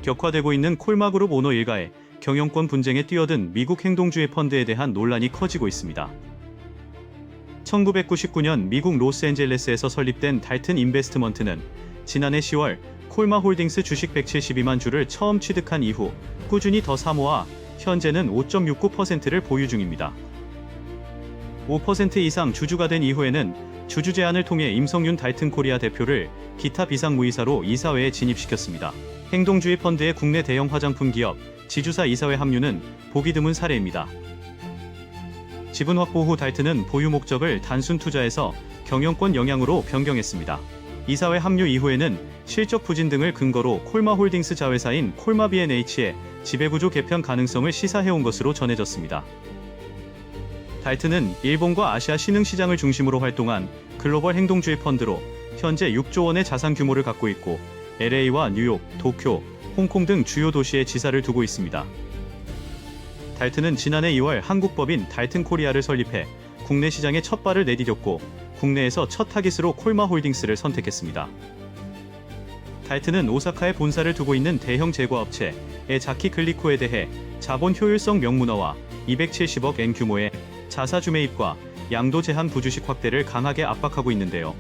격화되고 있는 콜마그룹 오너 일가의 경영권 분쟁에 뛰어든 미국 행동주의 펀드에 대한 논란이 커지고 있습니다. 1999년 미국 로스앤젤레스에서 설립된 달튼 인베스트먼트는 지난해 10월 콜마홀딩스 주식 172만 주를 처음 취득한 이후 꾸준히 더 사모아 현재는 5.69%를 보유 중입니다. 5% 이상 주주가 된 이후에는 주주 제안을 통해 임성윤 달튼 코리아 대표를 기타 비상무이사로 이사회에 진입시켰습니다. 행동주의 펀드의 국내 대형 화장품 기업 지주사 이사회 합류는 보기 드문 사례입니다. 지분 확보 후 달튼은 보유 목적을 단순 투자에서 경영권 영향으로 변경했습니다. 이사회 합류 이후에는 실적 부진 등을 근거로 콜마홀딩스 자회사인 콜마 B&H의 지배구조 개편 가능성을 시사해온 것으로 전해졌습니다. 달튼은 일본과 아시아 신흥시장을 중심으로 활동한 글로벌 행동주의 펀드로 현재 6조 원의 자산 규모를 갖고 있고 LA와 뉴욕, 도쿄, 홍콩 등 주요 도시에 지사를 두고 있습니다. 달튼은 지난해 2월 한국 법인 달튼 코리아를 설립해 국내 시장에 첫 발을 내디뎠고 국내에서 첫 타깃으로 콜마홀딩스를 선택했습니다. 달튼은 오사카에 본사를 두고 있는 대형 제과업체 에자키 글리코에 대해 자본 효율성 명문화와 270억 엔 규모의 자사주 매입과 양도 제한 부주식 확대를 강하게 압박하고 있는데요.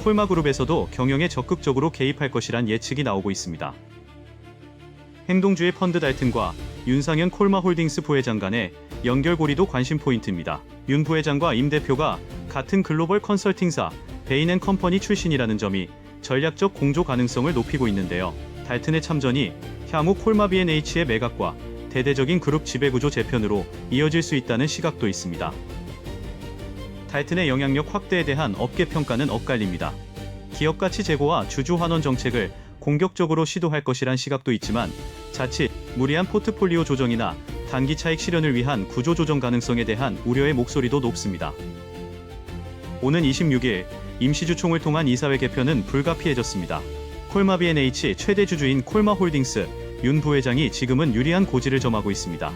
콜마그룹에서도 경영에 적극적으로 개입할 것이란 예측이 나오고 있습니다. 행동주의 펀드 달튼과 윤상현 콜마홀딩스 부회장 간의 연결고리도 관심 포인트입니다. 윤 부회장과 임 대표가 같은 글로벌 컨설팅사 베인앤컴퍼니 출신이라는 점이 전략적 공조 가능성을 높이고 있는데요. 달튼의 참전이 향후 콜마 B&H의 매각과 대대적인 그룹 지배구조 재편으로 이어질 수 있다는 시각도 있습니다. 달튼의 영향력 확대에 대한 업계 평가는 엇갈립니다. 기업 가치 제고와 주주 환원 정책을 공격적으로 시도할 것이란 시각도 있지만 자칫 무리한 포트폴리오 조정이나 단기 차익 실현을 위한 구조 조정 가능성에 대한 우려의 목소리도 높습니다. 오는 26일 임시주총을 통한 이사회 개편은 불가피해졌습니다. 콜마 B&H 최대 주주인 콜마홀딩스 윤 부회장이 지금은 유리한 고지를 점하고 있습니다.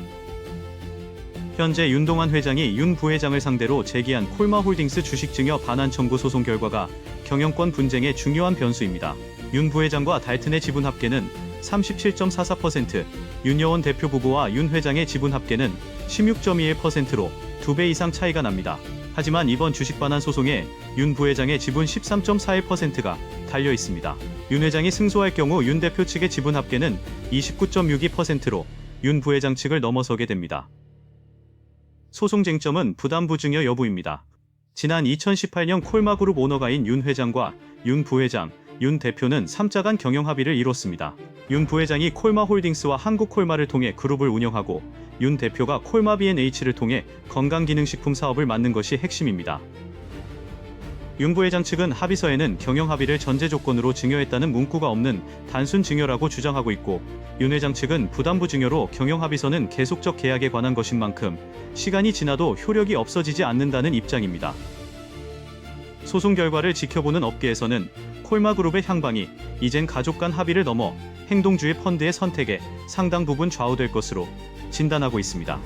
현재 윤동환 회장이 윤 부회장을 상대로 제기한 콜마홀딩스 주식 증여 반환 청구 소송 결과가 경영권 분쟁의 중요한 변수입니다. 윤 부회장과 달튼의 지분 합계는 37.44%, 윤여원 대표 부부와 윤 회장의 지분 합계는 16.21%로 2배 이상 차이가 납니다. 하지만 이번 주식 반환 소송에 윤 부회장의 지분 13.41%가 달려 있습니다. 윤 회장이 승소할 경우 윤 대표 측의 지분 합계는 29.62%로 윤 부회장 측을 넘어서게 됩니다. 소송 쟁점은 부담부 증여 여부입니다. 지난 2018년 콜마그룹 오너가인 윤 회장과 윤 부회장, 윤 대표는 3자 간 경영 합의를 이뤘습니다. 윤 부회장이 콜마홀딩스와 한국콜마를 통해 그룹을 운영하고 윤 대표가 콜마 B&H를 통해 건강기능식품 사업을 맡는 것이 핵심입니다. 윤 부회장 측은 합의서에는 경영 합의를 전제 조건으로 증여했다는 문구가 없는 단순 증여라고 주장하고 있고 윤 회장 측은 부담부 증여로 경영 합의서는 계속적 계약에 관한 것인 만큼 시간이 지나도 효력이 없어지지 않는다는 입장입니다. 소송 결과를 지켜보는 업계에서는 콜마그룹의 향방이 이젠 가족 간 합의를 넘어 행동주의 펀드의 선택에 상당 부분 좌우될 것으로 진단하고 있습니다.